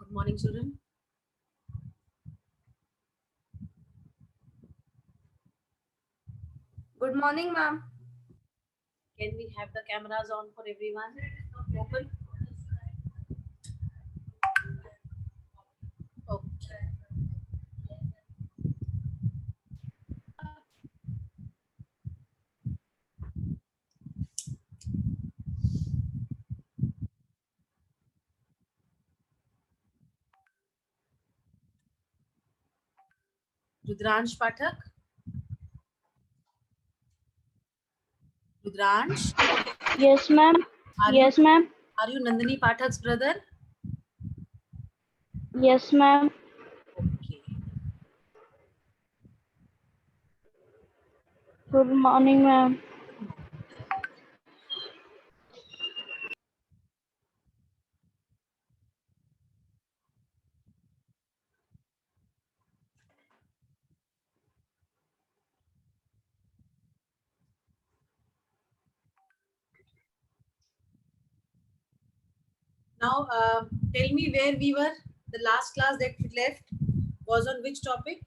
Good morning, children. Good morning, ma'am. Can we have the cameras on for everyone? Open. Okay. Rudransh Pathak. Rudransh. Yes, ma'am. Are Yes, you ma'am. are you Nandini Pathak's brother? Yes, ma'am. Okay. Good morning, ma'am. Now, tell me where we were. The last class that we left was on which topic?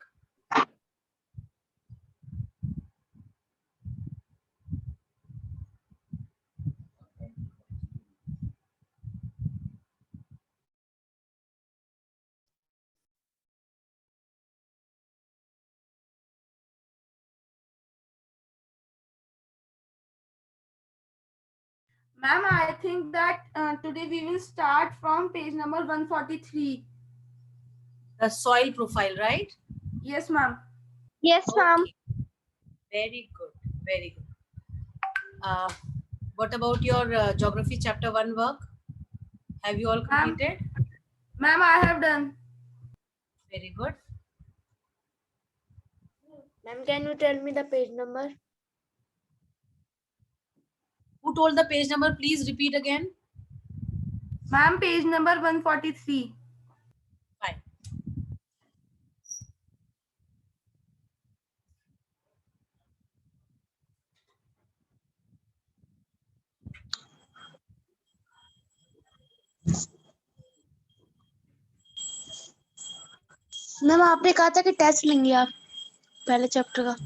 Ma'am, I think that today we will start from page number 143. The soil profile, right? Yes, ma'am. Yes, ma'am. Okay. Very good. Very good. What about your geography chapter 1 work? Have you all Ma'am, completed? ma'am, I have done. Very good. Ma'am, can you tell me the page number? Who told the page number? Please repeat again. Ma'am, page number 143. Fine. Ma'am आपने कहा था कि test लेंगे आप पहले chapter का।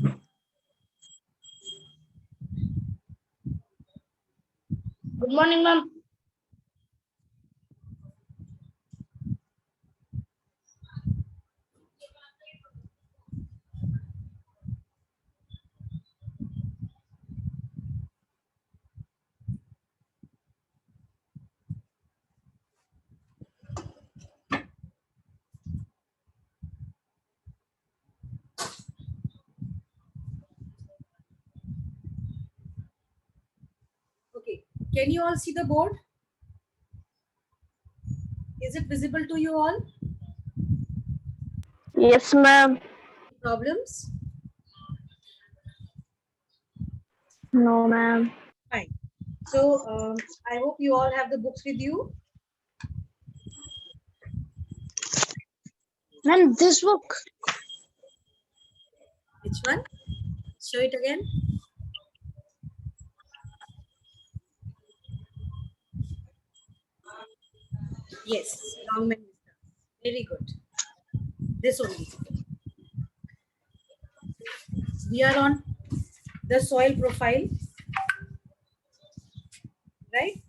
Good morning ma'am. Okay. Can you all see the board? Is it visible to you all? Yes, ma'am. Problems? No, ma'am. Fine. So I hope you all have the books with you. Ma'am, this book. Which one? Show it again. Yes, Longman. Very good. This only. We are on the soil profile, right?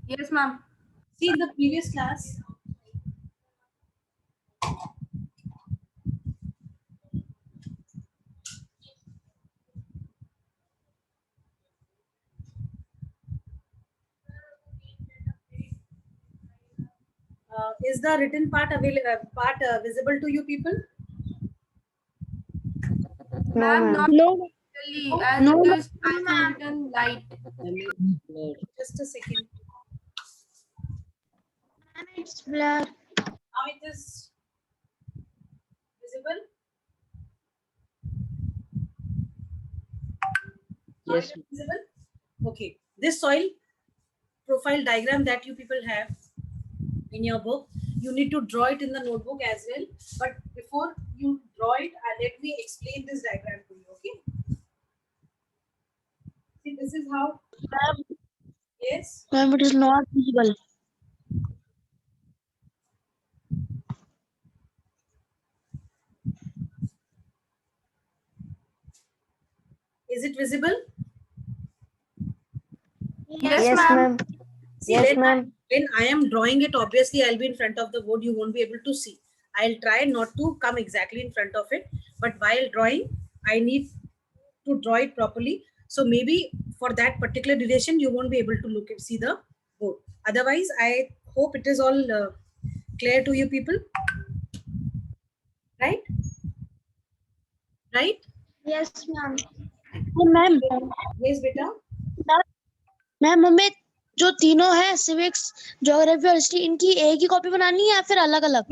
Yes, ma'am. See, in the previous class, is the written part visible to you people? Ma'am, not No. really, as No, it is written light. Just a second. ma'am, it's blur. Now it is visible. Now Yes. it is visible. Okay. This soil profile diagram that you people have in your book, you need to draw it in the notebook as well. But before you draw it, let me explain this diagram to you. Okay. See, this is how. Yes. Ma'am, it is not visible. Is it visible? Yes, ma'am. See, when I am drawing it, obviously I'll be in front of the board. You won't be able to see. I'll try not to come exactly in front of it, but while drawing, I need to draw it properly. So maybe for that particular duration, you won't be able to look and see the board. Otherwise, I hope it is all clear to you people. Right? Right? Yes, ma'am. Ma'am Yes, beta. Ma'am हमें जो तीनों है civics, geography और history इनकी एक ही copy बनानी है या फिर अलग अलग?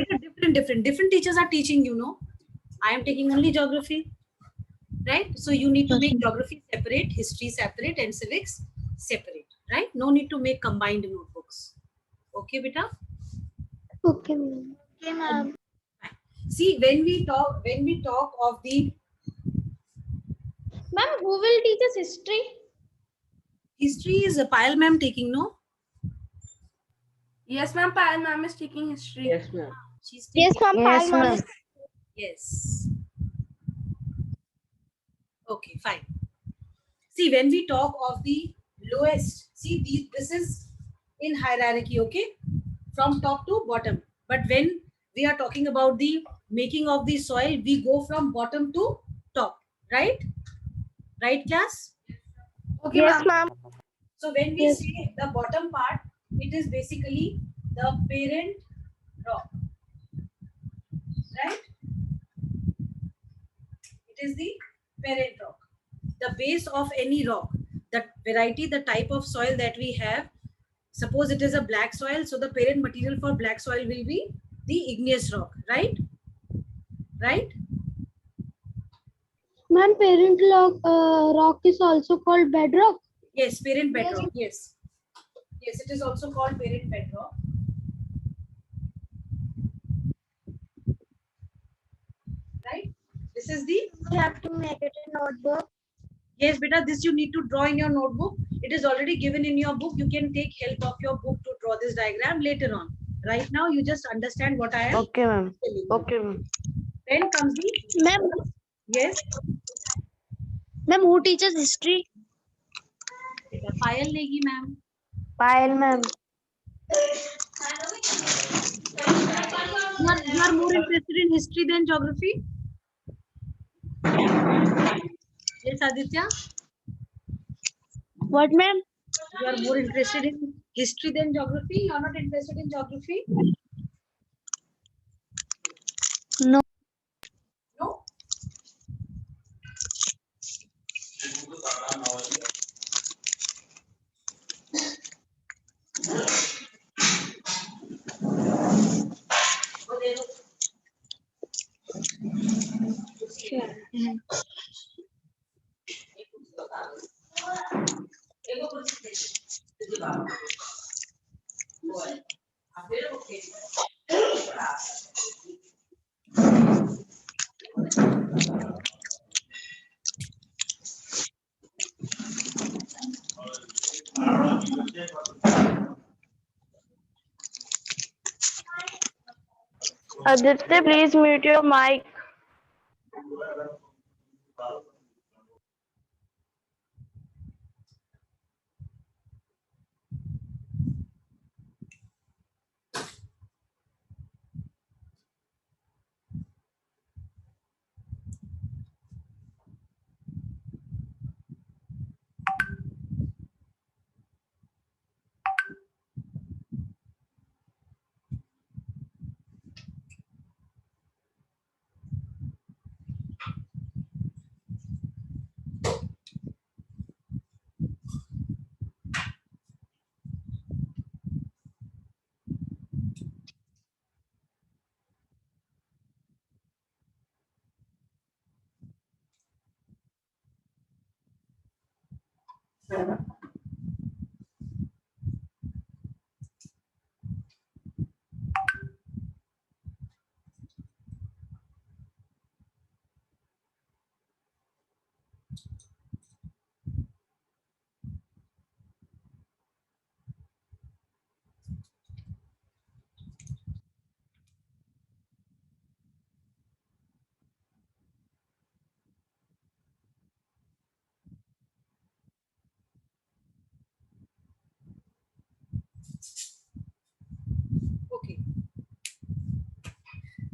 Different teachers are teaching, you know. I am taking only geography. Right? So you need to make geography separate, history separate, and civics separate. Right? No need to make combined notebooks. Okay, beta? Okay ma'am. Okay, ma'am. See, when we talk of the Ma'am, who will teach us history? history, is a Payal ma'am taking, no? Yes, ma'am. Payal ma'am is taking history. Yes, ma'am. She's taking. Yes ma'am. Yes. Okay, fine. See, when we talk of the lowest, see, this is in hierarchy, okay? From top to bottom. But when we are talking about the making of the soil, we go from bottom to top, right? Right, class? Okay, ma'am. So when we say the bottom part, it is basically the parent rock, right? It is the parent rock. The base of any rock, the variety, the type of soil that we have. Suppose it is a black soil, so the parent material for black soil will be the igneous rock, right? Right? Ma'am, parent rock is also called bedrock. Yes, parent bedrock. Yes. Yes, it is also called parent bedrock. Right? This is the. You have to make it a notebook. Yes, beta, this you need to draw in your notebook. It is already given in your book. You can take help of your book to draw this diagram later on. Right now, you just understand what I am Okay, ma'am. telling you. Okay, ma'am. Then comes the. Ma'am, Yes. who teaches history? Payal legi, ma'am. Payal, ma'am. You are more interested in history than geography? Yes, Aditya? What ma'am? You are more interested in history than geography? You are not interested in geography? No. No? Aditya, please mute your mic.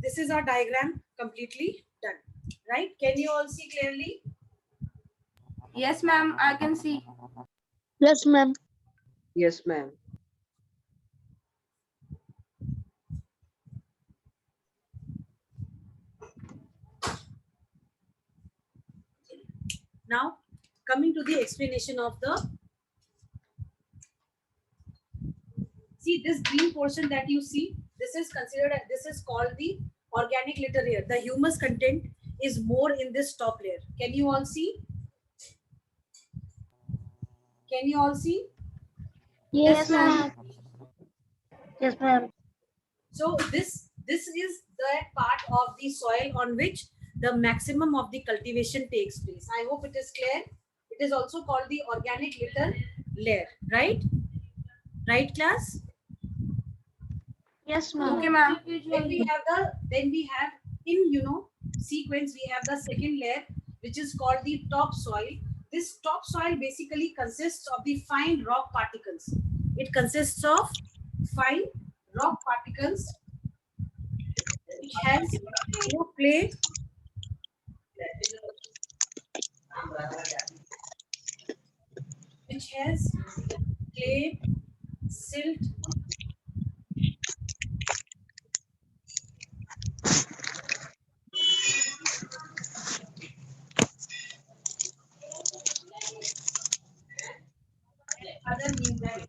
this is our diagram completely done, right? Can you all see clearly? Yes, ma'am. I can see. Yes, ma'am. Yes, ma'am. Now, coming to the explanation of the, see this green portion that you see, this is considered, this is called the organic litter layer. The humus content is more in this top layer. Can you all see? Can you all see? Yes, ma'am. Yes, ma'am. So this is the part of the soil on which the maximum of the cultivation takes place. I hope it is clear. It is also called the organic litter layer, right? Right, class? Yes, Okay, ma'am. Then we have in sequence we have the second layer, which is called the topsoil. This topsoil basically consists of the fine rock particles. It consists of fine rock particles which has clay, silt, other nutrients.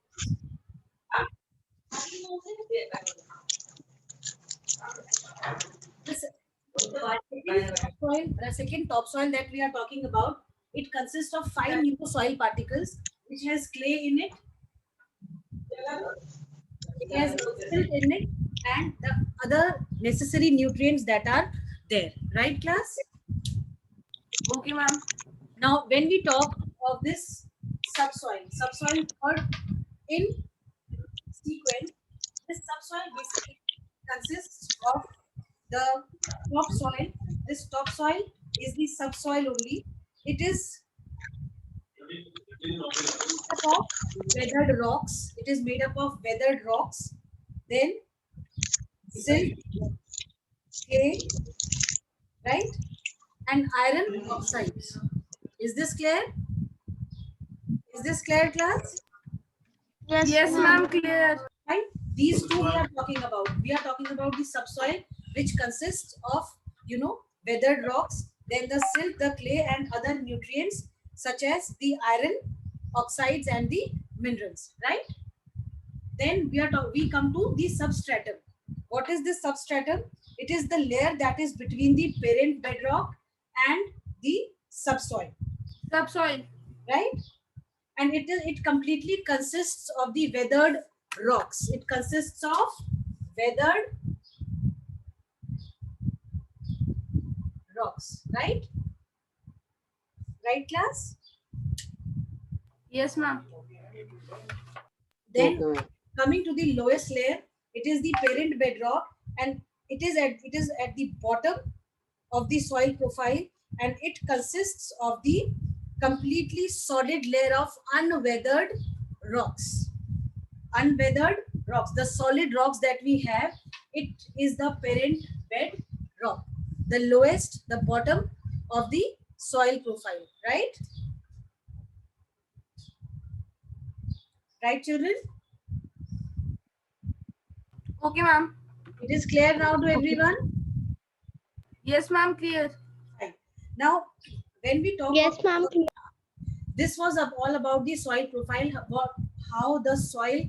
The second topsoil that we are talking about, it consists of fine new soil particles which has clay in it. It has silt in it and the other necessary nutrients that are there. Right, class? Okay, ma'am. Now, when we talk of this subsoil third in sequence, this subsoil basically consists of the topsoil. This topsoil is the subsoil only. It is made up of weathered rocks. It is made up of weathered rocks. Then silt, clay, right? And iron oxides. Is this clear? Is this clear, class? Yes, ma'am. Clear. Right? These two we are talking about. We are talking about the subsoil, which consists of, weathered rocks, then the silt, the clay, and other nutrients such as the iron oxides and the minerals. Right? Then we come to the substratum. What is this substratum? It is the layer that is between the parent bedrock and the subsoil. Subsoil. Right? And it completely consists of the weathered rocks. It consists of weathered rocks, right? Right, class? Yes, ma'am. Then Okay, ma'am. coming to the lowest layer, it is the parent bedrock, and it is at the bottom of the soil profile, and it consists of the completely solid layer of unweathered rocks. Unweathered rocks, the solid rocks that we have, it is the parent bed rock, the lowest, the bottom of the soil profile, right? Right, children? Okay, ma'am. It is clear now to everyone? Yes, ma'am. Clear. Right. Now, when we talk Yes, ma'am. this was all about the soil profile, about how the soil,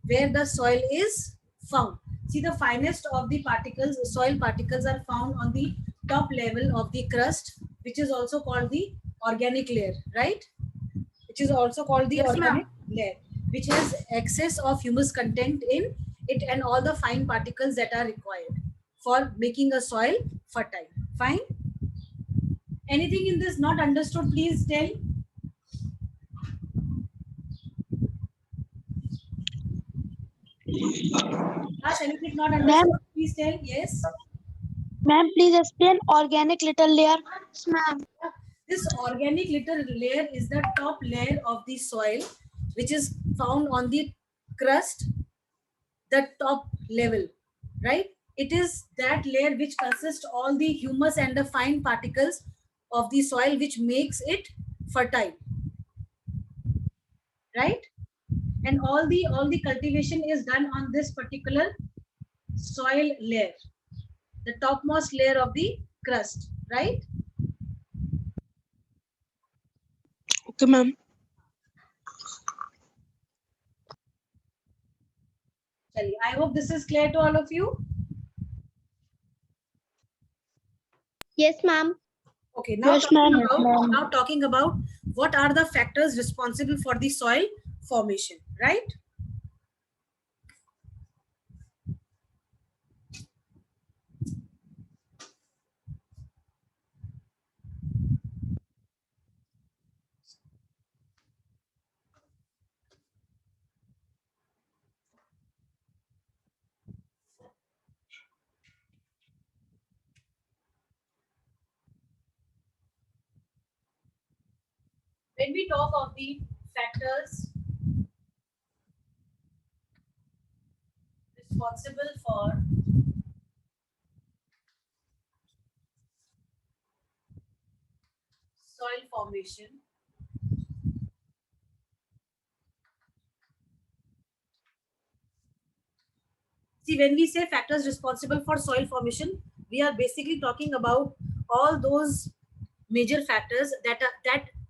where the soil is found. See, the finest of the particles, soil particles, are found on the top level of the crust, which is also called the organic layer, right? Which is also called the Yes, organic ma'am. layer, which has excess of humus content in it and all the fine particles that are required for making a soil fertile. Fine? Anything in this not understood, please tell. Ask anything not understood, please tell. Yes. Ma'am, please explain organic little layer. Yes, ma'am. This organic litter layer is the top layer of the soil, which is found on the crust, the top level, right? it is that layer which consists all the humus and the fine particles of the soil which makes it fertile, right? And all the cultivation is done on this particular soil layer, the topmost layer of the crust, right? Okay, ma'am. I hope this is clear to all of you. Yes, ma'am. Okay, now Yes, ma'am. now talking about what are the factors responsible for the soil formation, right? When we talk of the factors responsible for soil formation, see, when we say factors responsible for soil formation, we are basically talking about all those major factors that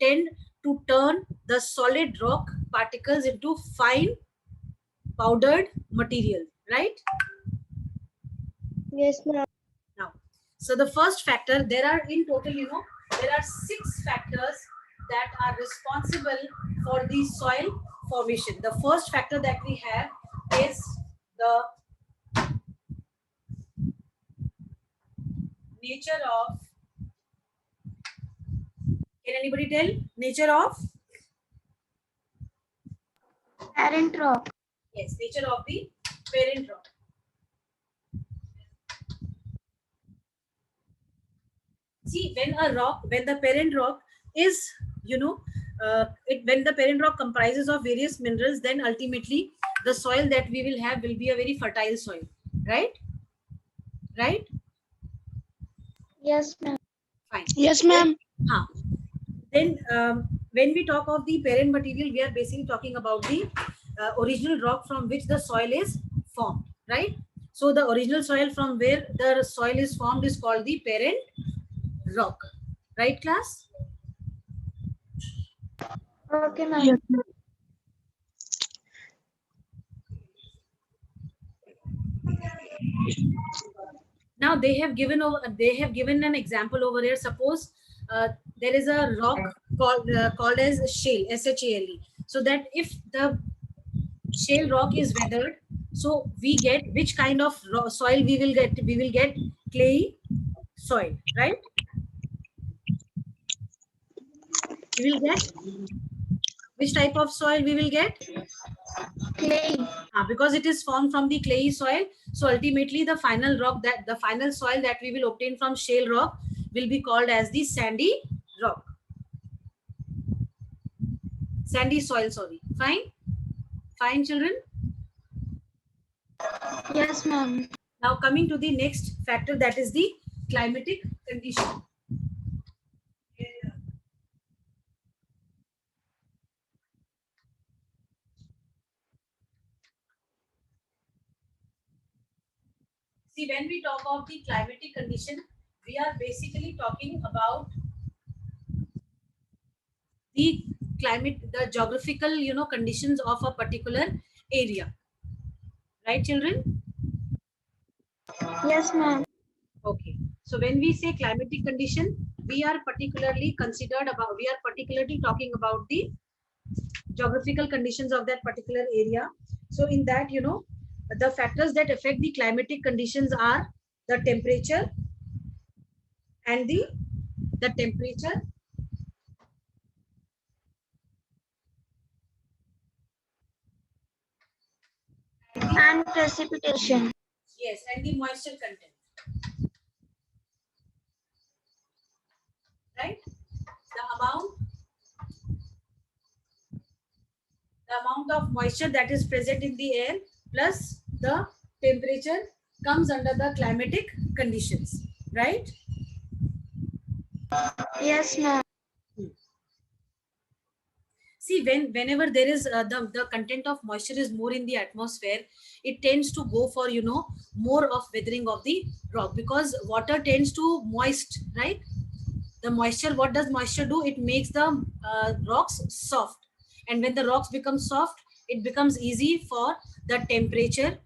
tend to turn the solid rock particles into fine powdered material, right? Yes, ma'am. Now, so the first factor, there are in total, there are 6 factors that are responsible for the soil formation. The first factor that we have is the nature of, can anybody tell nature of? Parent rock. Yes, nature of the parent rock. See, when the parent rock is, when the parent rock comprises of various minerals, then ultimately the soil that we will have will be a very fertile soil, right? Right? Yes, ma'am. Fine. Yes, ma'am. Then when we talk of the parent material, we are basically talking about the original rock from which the soil is formed, right? So the original soil from where the soil is formed is called the parent rock, right, class? Okay, ma'am. Yes, ma'am. Now they have given an example over here. Suppose there is a rock called as shale, shale. So that if the shale rock is weathered, so we get which kind of soil we will get? We will get clayey soil, right? We will get which type of soil we will get? Clay. Because it is formed from the clayey soil, so ultimately the final soil that we will obtain from shale rock will be called as the sandy rock, sandy soil, sorry. Fine children. Yes, ma'am. Now coming to the next factor, that is the climatic condition. See, when we talk of the climatic condition, we are basically talking about the climate, the geographical, conditions of a particular area, right, children? Yes, ma'am. Okay. So when we say climatic condition, we are particularly talking about the geographical conditions of that particular area. So in that, the factors that affect the climatic conditions are the temperature and the temperature And precipitation. yes, and the moisture content, right? The amount of moisture that is present in the air plus the temperature comes under the climatic conditions, right? Yes, ma'am. See, whenever there is the content of moisture is more in the atmosphere, it tends to go for more of weathering of the rock, because water tends to moist, right? The moisture, what does moisture do? It makes the rocks soft, and when the rocks become soft, it becomes easy for the temperature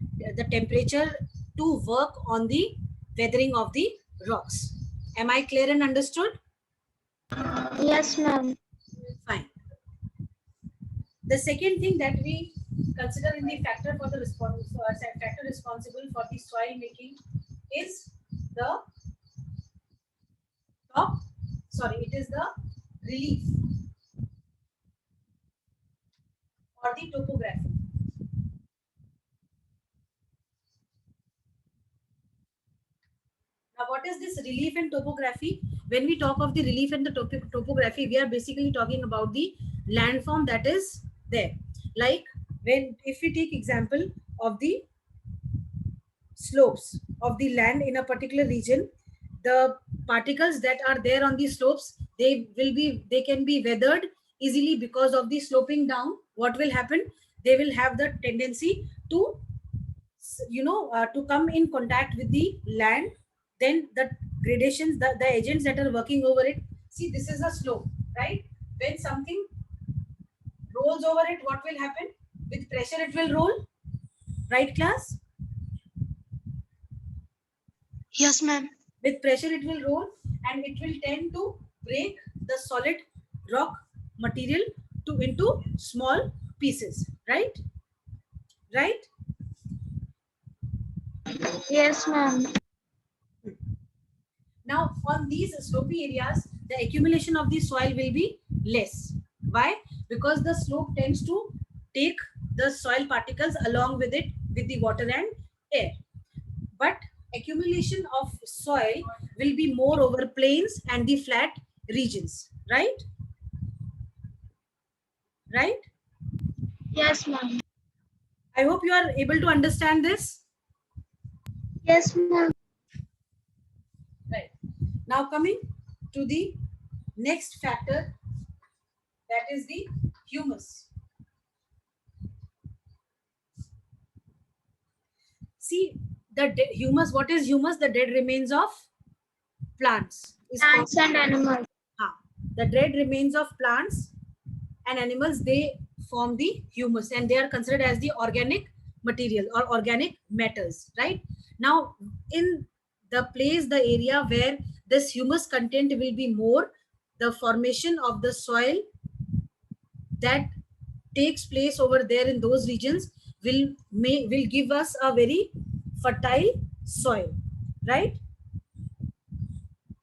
to work on the weathering of the rocks. Am I clear and understood? Yes, ma'am. Fine. The second thing that we consider in the factor for the factor responsible for the soil making is the top. Sorry, it is the relief or the topography. Now, what is this relief and topography? When we talk of the relief and the topography, we are basically talking about the landform that is there. Like if we take example of the slopes of the land in a particular region, the particles that are there on the slopes, they can be weathered easily because of the sloping down. What will happen? They will have the tendency to to come in contact with the land. Then the gradations, the agents that are working over it, see, this is a slope, right? When something rolls over it, what will happen? With pressure it will roll, right, class? Yes, ma'am. With pressure it will roll, and it will tend to break the solid rock material into small pieces, right? Right. Yes, ma'am. Now, on these slopy areas, the accumulation of the soil will be less. Why? Because the slope tends to take the soil particles along with it, with the water and air. But accumulation of soil will be more over plains and the flat regions, right? Right? Yes, ma'am. I hope you are able to understand this. Yes, ma'am. Right. Now, coming to the next factor, that is the humus. See, humus, what is humus? The dead remains of plants. Plants and animals. The dead remains of plants and animals, they form the humus, and they are considered as the organic material or organic matters, right? Now, in the place, the area where this humus content will be more, the formation of the soil that takes place over there in those regions will give us a very fertile soil, right?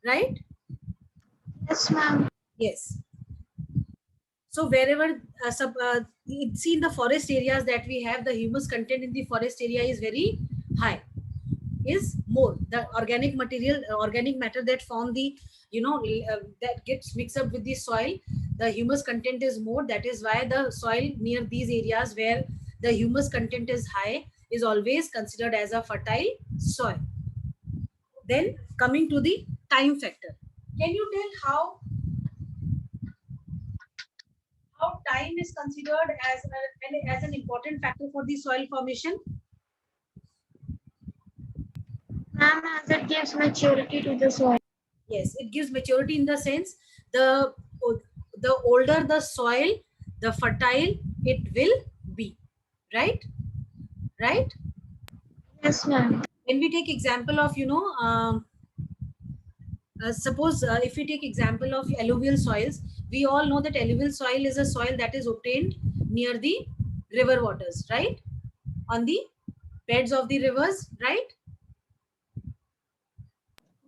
Right. Yes, ma'am. Yes. So wherever see, in the forest areas that we have, the humus content in the forest area is very high, is more. The organic material, organic matter that form the that gets mixed up with the soil, the humus content is more. That is why the soil near these areas where the humus content is high is always considered as a fertile soil. Then coming to the time factor, can you tell how time is considered as an important factor for the soil formation? Ma'am, as it gives maturity to the soil. Yes, it gives maturity in the sense the the older the soil, the fertile it will be, right? Right. Yes, ma'am. When we take example of suppose if we take example of alluvial soils, we all know that alluvial soil is a soil that is obtained near the river waters, right? On the beds of the rivers, right?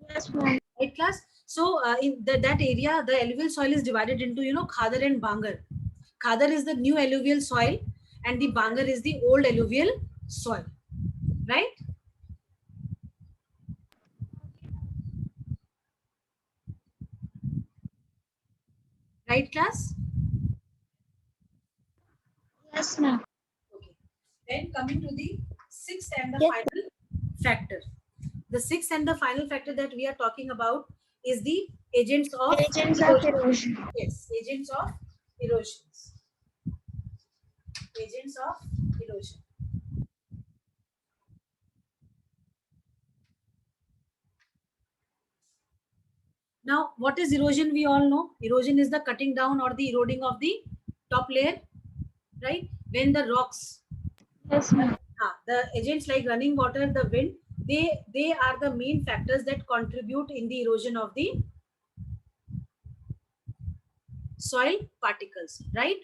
Yes, ma'am. Right, class? So in that area, the alluvial soil is divided into khadar and bangar. Khadar is the new alluvial soil, and the bangar is the old alluvial soil, right? Right, class? Yes, ma'am. Okay. Then coming to the sixth and the Yes. final factor. The sixth and the final factor that we are talking about is the agents of erosion. Yes, agents of erosions. Agents of erosion. Now, what is erosion? We all know erosion is the cutting down or the eroding of the top layer, right? When the rocks, Yes, ma'am. the agents like running water, the wind, they are the main factors that contribute in the erosion of the soil particles, right?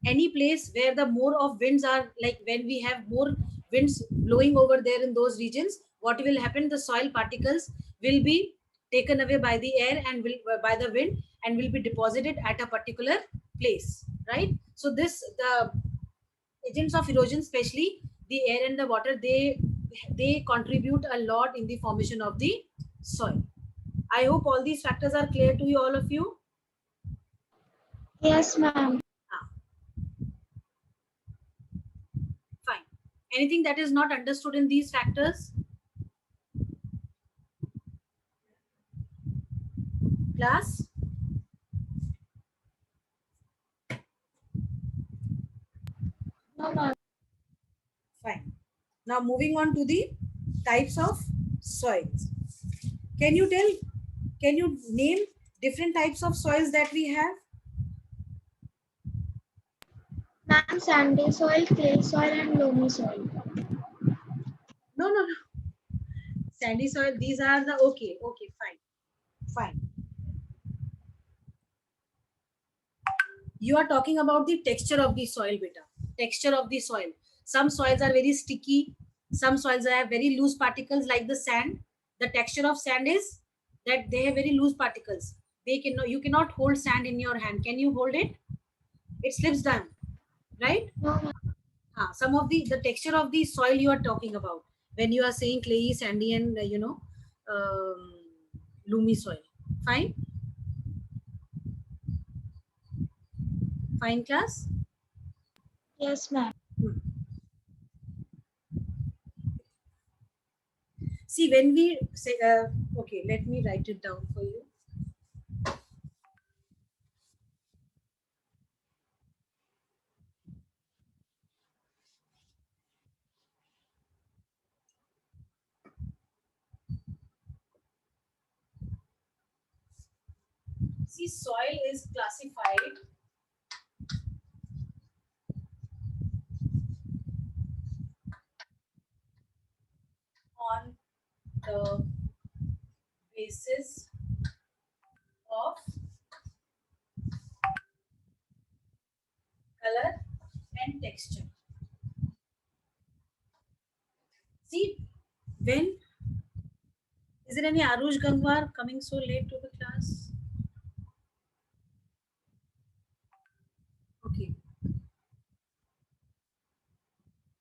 Any place where the more of winds are, like when we have more winds blowing over there in those regions, what will happen? The soil particles will be taken away by the air and will by the wind and will be deposited at a particular place, right? So the agents of erosion, especially the air and the water, they contribute a lot in the formation of the soil. I hope all these factors are clear to you, all of you. Yes, ma'am. Fine. Anything that is not understood in these factors? Class? No, ma'am. Fine. Now moving on to the types of soils. Can you name different types of soils that we have? Ma'am, sandy soil, clay soil, and loamy soil. No. Sandy soil, these are the, okay, fine. You are talking about the texture of the soil, beta. Texture of the soil. Some soils are very sticky. Some soils have very loose particles like the sand. The texture of sand is that they have very loose particles. You cannot hold sand in your hand. Can you hold it? It slips down, right? No, ma'am. Some of the texture of the soil you are talking about when you are saying clayey, sandy, and loomy soil. Fine. Fine, class. Yes, ma'am. See, when we say, okay, let me write it down for you. See, soil is classified on the basis of color and texture. See, when is there any Arush Gangwar coming so late to the class? Okay.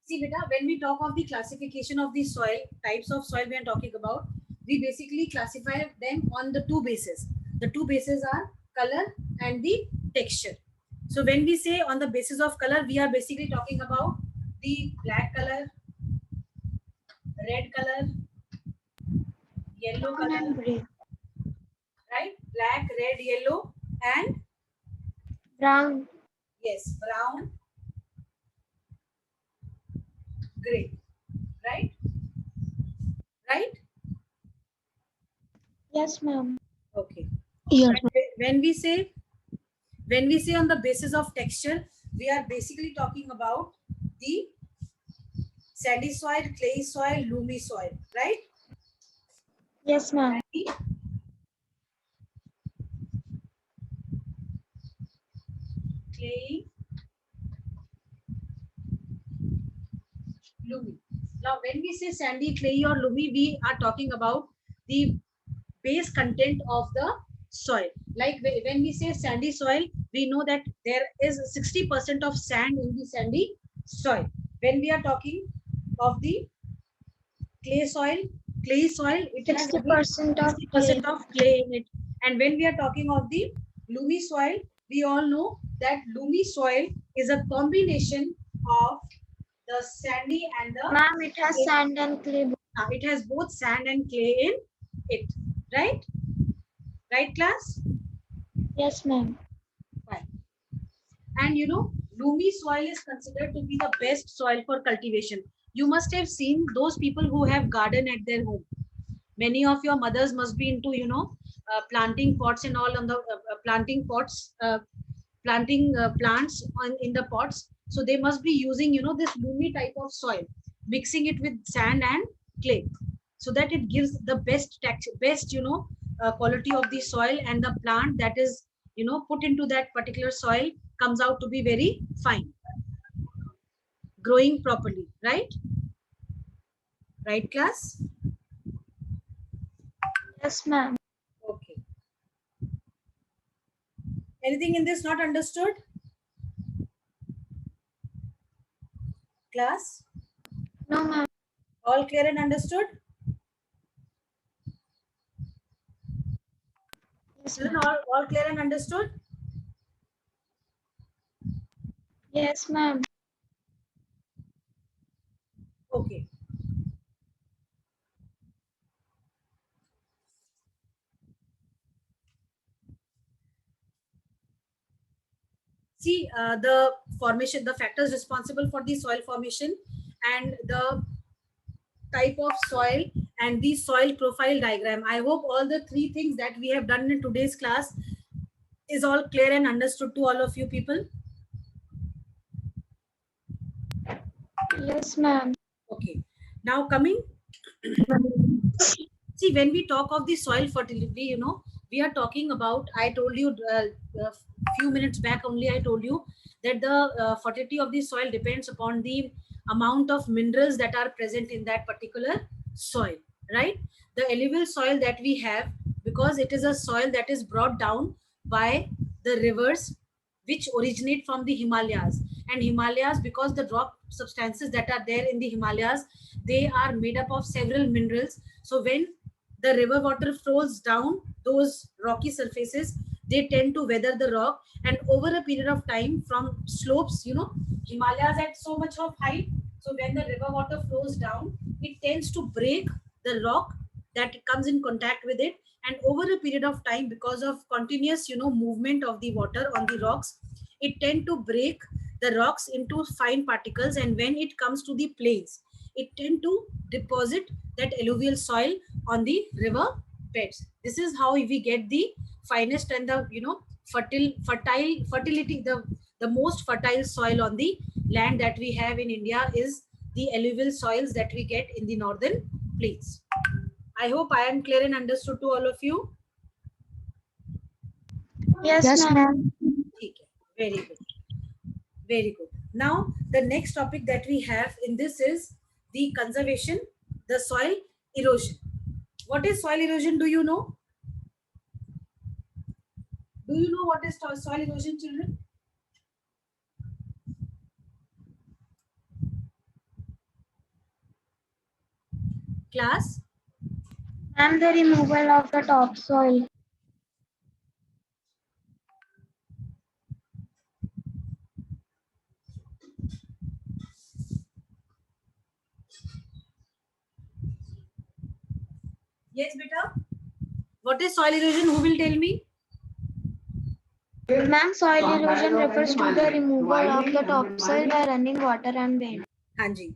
See, beta, when we talk of the classification of the soil, types of soil we are talking about, we basically classify them on the two bases. The two bases are color and the texture. So when we say on the basis of color, we are basically talking about the black color, red color, yellow color, And gray. right? Black, red, yellow, and Brown. yes, brown, gray, right? Right? Yes, ma'am. Okay. Yes. And when we say on the basis of texture, we are basically talking about the sandy soil, clay soil, loomy soil, right? Yes, ma'am. Clay, loomy. Now, when we say sandy, clay, or loomy, we are talking about the base content of the soil. Like when we say sandy soil, we know that there is 60% of sand in the sandy soil. When we are talking of the clay soil, it has 60% of 60% of clay in it. And when we are talking of the loomy soil, we all know that loomy soil is a combination of the sandy and the Ma'am, it has sand and clay. It has both sand and clay in it, right? Right, class? Yes, ma'am. Fine. And you know, loamy soil is considered to be the best soil for cultivation. You must have seen those people who have garden at their home. Many of your mothers must be into, you know, planting pots and all on the planting pots, planting plants in the pots. So they must be using, you know, this loamy type of soil, mixing it with sand and clay, so that it gives the best, you know, quality of the soil, and the plant that is, you know, put into that particular soil comes out to be very fine, growing properly, right? Right, class? Yes, ma'am. Okay. Anything in this not understood? Class? No, ma'am. All clear and understood? Yes, Children, ma'am. all clear and understood? Yes, ma'am. Okay. See, the formation, the factors responsible for the soil formation, and the type of soil, and the soil profile diagram. I hope all the three things that we have done in today's class is all clear and understood to all of you people. Yes, ma'am. Okay. Now coming, see, when we talk of the soil fertility, you know, we are talking about, I told you a few minutes back only, I told you that the fertility of the soil depends upon the amount of minerals that are present in that particular soil, right? The alluvial soil that we have, because it is a soil that is brought down by the rivers which originate from the Himalayas. And Himalayas, because the rock substances that are there in the Himalayas, they are made up of several minerals. So when the river water flows down those rocky surfaces, they tend to weather the rock, and over a period of time, from slopes, you know, Himalayas at so much of height, so when the river water flows down, it tends to break the rock that comes in contact with it, and over a period of time, because of continuous, you know, movement of the water on the rocks, it tend to break the rocks into fine particles, and when it comes to the plains, it tend to deposit that alluvial soil on the river beds. This is how we get the finest and the, you know, fertility, the most fertile soil on the land that we have in India is the alluvial soils that we get in the northern plains. I hope I am clear and understood to all of you. Yes, ma'am. Okay, very good, very good. Now the next topic that we have in this is the conservation, the soil erosion. What is soil erosion? Do you know? Do you know what is soil erosion, children? Class? And the removal of the topsoil. Yes, beta. What is soil erosion? Who will tell me? Ma'am, soil erosion refers to the removal of the topsoil by running water and wind. Hanji.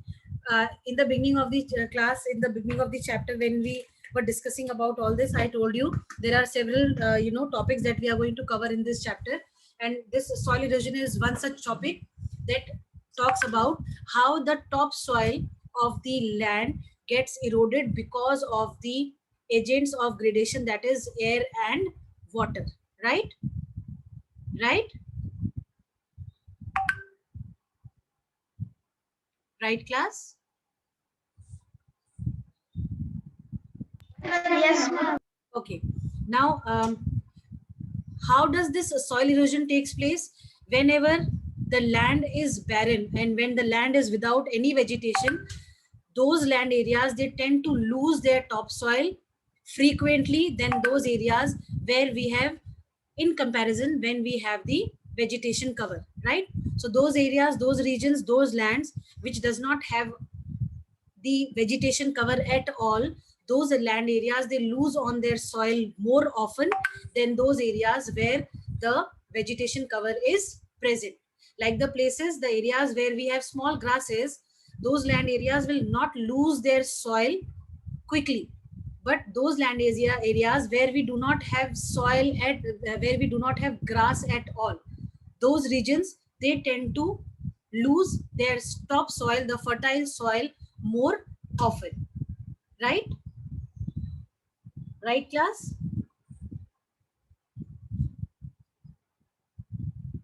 In the beginning of the class, in the beginning of the chapter, when we were discussing about all this, I told you there are several, you know, topics that we are going to cover in this chapter, and this soil erosion is one such topic that talks about how the topsoil of the land gets eroded because of the agents of gradation, that is air and water, right? Right? Right, class? Yes, ma'am. Okay. Now, how does this soil erosion takes place? Whenever the land is barren and when the land is without any vegetation, those land areas, they tend to lose their topsoil frequently than those areas where we have, in comparison, when we have the vegetation cover, right? So those areas, those regions, those lands which does not have the vegetation cover at all, those land areas, they lose on their soil more often than those areas where the vegetation cover is present. Like the places, the areas where we have small grasses, those land areas will not lose their soil quickly. But those land areas where we do not have soil at, where we do not have grass at all, those regions, they tend to lose their topsoil, the fertile soil, more often. Right? Right, class?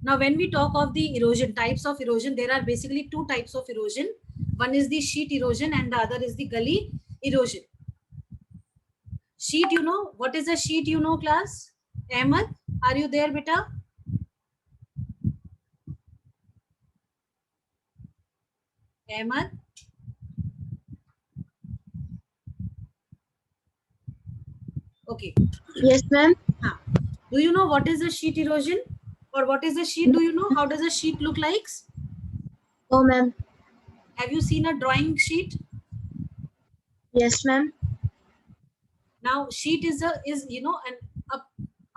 Now, when we talk of the erosion, types of erosion, there are basically two types of erosion. One is the sheet erosion and the other is the gully erosion. Sheet, you know, what is a sheet, you know, class? Ahmed, are you there, beta? Ahmed? Okay. Yes, ma'am. Do you know what is a sheet erosion? Or what is a sheet? Do you know? How does a sheet look like? Oh, ma'am. Have you seen a drawing sheet? Yes, ma'am. Now, sheet is you know,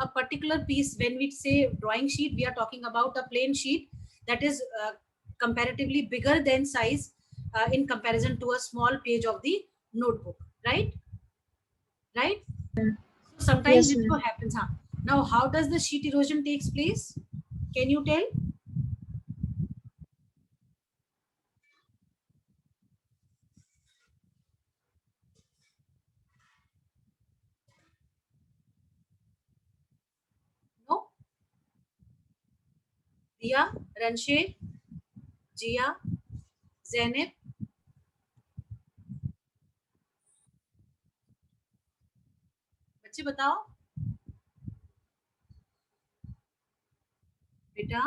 a particular piece. When we say drawing sheet, we are talking about a plain sheet that is comparatively bigger than size in comparison to a small page of the notebook, right? Right? So sometimes Yes, it so ma'am. happens. Huh? Now, how does the sheet erosion takes place? Can you tell? No? Dia, Ranshe, Jia, Zainab, बच्चे बताओ बेटा.